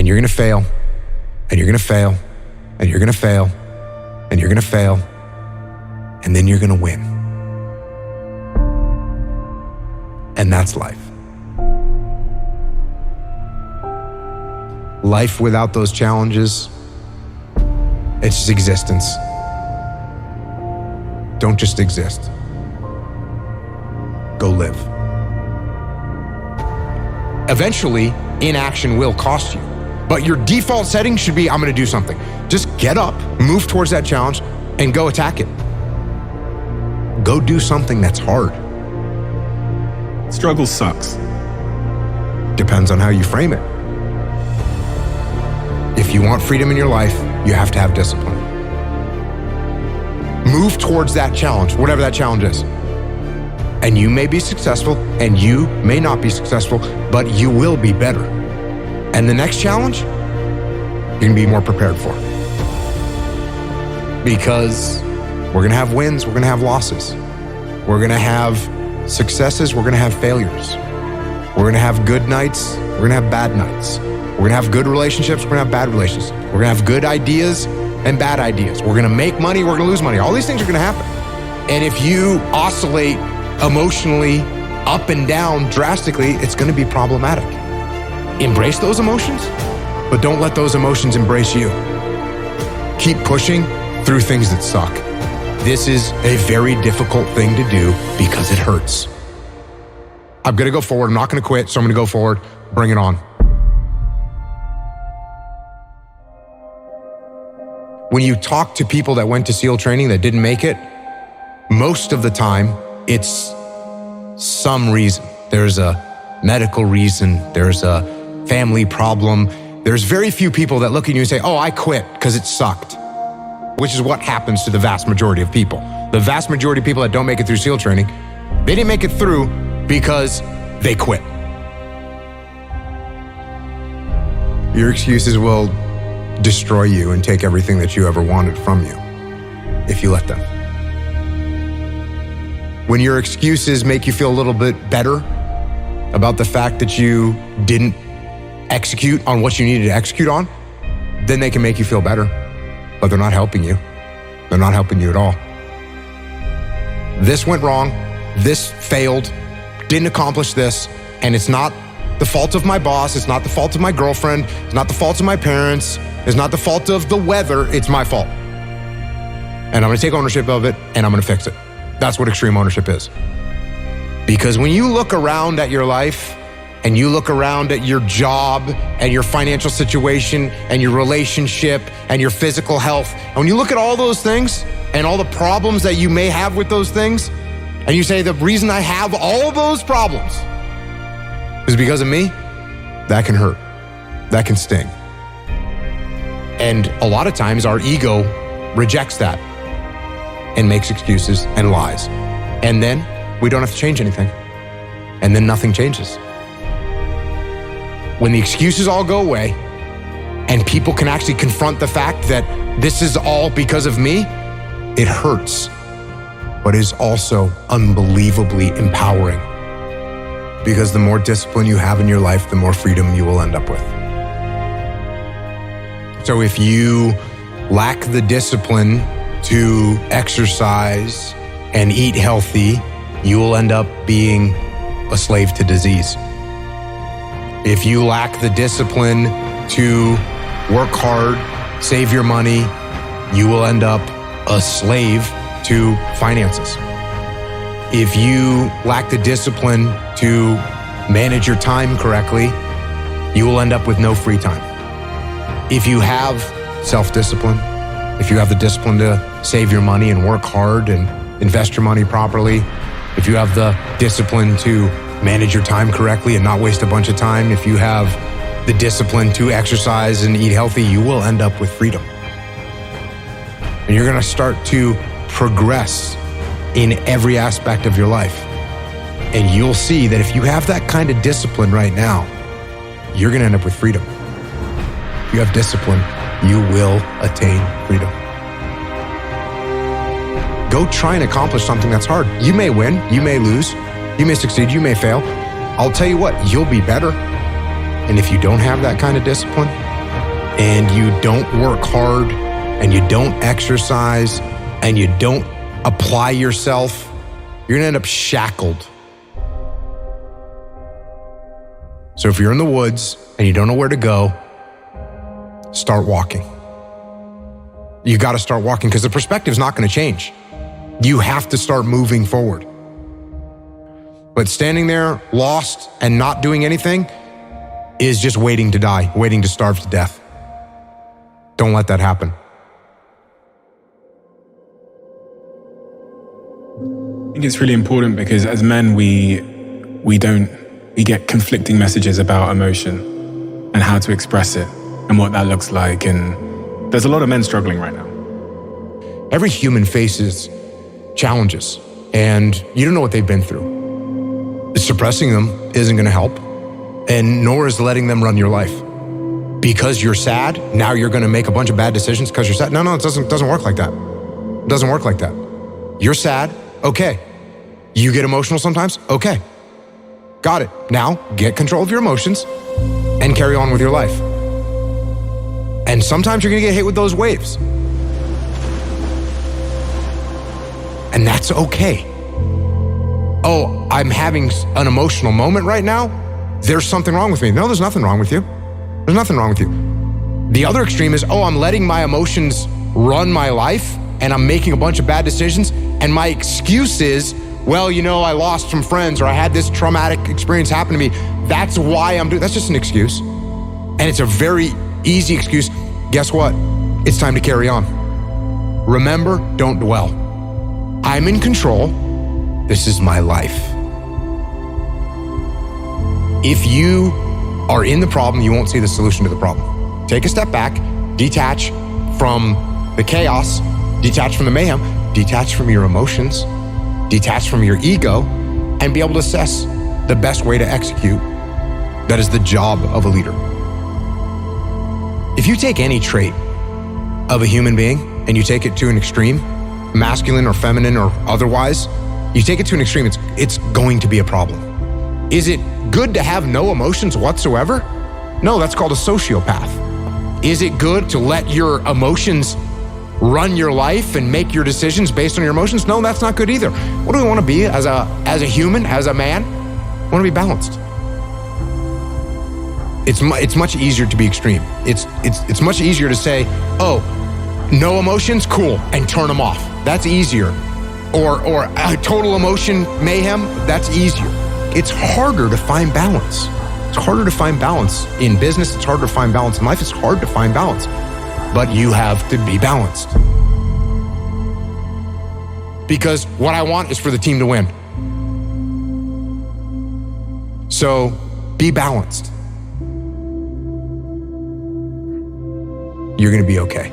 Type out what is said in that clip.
And you're gonna fail, and you're gonna fail, and you're gonna fail, and you're gonna fail, and then you're gonna win. And that's life. Life without those challenges, it's just existence. Don't just exist. Go live. Eventually, inaction will cost you. But your default setting should be, I'm gonna do something. Just get up, move towards that challenge, and go attack it. Go do something that's hard. Struggle sucks. Depends on how you frame it. If you want freedom in your life, you have to have discipline. Move towards that challenge, whatever that challenge is. And you may be successful, and you may not be successful, but you will be better. And the next challenge, you're gonna be more prepared for. Because we're gonna have wins, we're gonna have losses. We're gonna have successes, we're gonna have failures. We're gonna have good nights, we're gonna have bad nights. We're gonna have good relationships, we're gonna have bad relationships. We're gonna have good ideas and bad ideas. We're gonna make money, we're gonna lose money. All these things are gonna happen. And if you oscillate emotionally up and down drastically, it's gonna be problematic. Embrace those emotions, but don't let those emotions embrace you. Keep pushing through things that suck. This is a very difficult thing to do because it hurts. I'm gonna go forward, I'm not gonna quit, so I'm gonna go forward, bring it on. When you talk to people that went to SEAL training that didn't make it, most of the time, it's some reason. There's a medical reason, there's a family problem. There's very few people that look at you and say, oh, I quit because it sucked, which is what happens to the vast majority of people. The vast majority of people that don't make it through SEAL training, they didn't make it through because they quit. Your excuses will destroy you and take everything that you ever wanted from you if you let them. When your excuses make you feel a little bit better about the fact that you didn't execute on what you needed to execute on, then they can make you feel better, but they're not helping you. They're not helping you at all. This went wrong, this failed, didn't accomplish this, and it's not the fault of my boss, it's not the fault of my girlfriend, it's not the fault of my parents, it's not the fault of the weather, it's my fault. And I'm gonna take ownership of it and I'm gonna fix it. That's what extreme ownership is. Because when you look around at your life and you look around at your job and your financial situation and your relationship and your physical health, and when you look at all those things and all the problems that you may have with those things, and you say, the reason I have all those problems is because of me, that can hurt, that can sting. And a lot of times our ego rejects that and makes excuses and lies. And then we don't have to change anything. And then nothing changes. When the excuses all go away and people can actually confront the fact that this is all because of me, it hurts, but is also unbelievably empowering. Because the more discipline you have in your life, the more freedom you will end up with. So if you lack the discipline to exercise and eat healthy, you will end up being a slave to disease. If you lack the discipline to work hard, save your money, you will end up a slave to finances. If you lack the discipline to manage your time correctly, you will end up with no free time. If you have self-discipline, if you have the discipline to save your money and work hard and invest your money properly, if you have the discipline to manage your time correctly and not waste a bunch of time, if you have the discipline to exercise and eat healthy, you will end up with freedom. And you're gonna start to progress in every aspect of your life. And you'll see that if you have that kind of discipline right now, you're gonna end up with freedom. If you have discipline, you will attain freedom. Go try and accomplish something that's hard. You may win, you may lose, you may succeed, you may fail. I'll tell you what, you'll be better. And if you don't have that kind of discipline, and you don't work hard and you don't exercise and you don't apply yourself, you're gonna end up shackled. So if you're in the woods and you don't know where to go, start walking. You gotta start walking because the perspective's not gonna change. You have to start moving forward. But standing there lost and not doing anything is just waiting to die, waiting to starve to death. Don't let that happen. I think it's really important because as men, we get conflicting messages about emotion and how to express it and what that looks like. And there's a lot of men struggling right now. Every human faces challenges and you don't know what they've been through. Suppressing them isn't gonna help, and nor is letting them run your life. Because you're sad, now you're gonna make a bunch of bad decisions because you're sad. No, it doesn't work like that. It doesn't work like that. You're sad, okay. You get emotional sometimes, okay. Got it. Now, get control of your emotions and carry on with your life. And sometimes you're gonna get hit with those waves. And that's okay. Oh, I'm having an emotional moment right now. There's something wrong with me. No, there's nothing wrong with you. There's nothing wrong with you. The other extreme is, oh, I'm letting my emotions run my life and I'm making a bunch of bad decisions. And my excuse is, well, you know, I lost some friends or I had this traumatic experience happen to me. That's why I'm doing, that's just an excuse. And it's a very easy excuse. Guess what? It's time to carry on. Remember, don't dwell. I'm in control. This is my life. If you are in the problem, you won't see the solution to the problem. Take a step back, detach from the chaos, detach from the mayhem, detach from your emotions, detach from your ego, and be able to assess the best way to execute. That is the job of a leader. If you take any trait of a human being and you take it to an extreme, masculine or feminine or otherwise, you take it to an extreme, it's going to be a problem. Is it good to have no emotions whatsoever? No, that's called a sociopath. Is it good to let your emotions run your life and make your decisions based on your emotions? No, that's not good either. What do we want to be as a human, as a man? We want to be balanced. It's much easier to be extreme. It's much easier to say, oh, no emotions, cool, and turn them off. That's easier. Or a total emotion mayhem, that's easier. It's harder to find balance. It's harder to find balance in business. It's harder to find balance in life. It's hard to find balance, but you have to be balanced. Because what I want is for the team to win. So be balanced. You're going to be okay.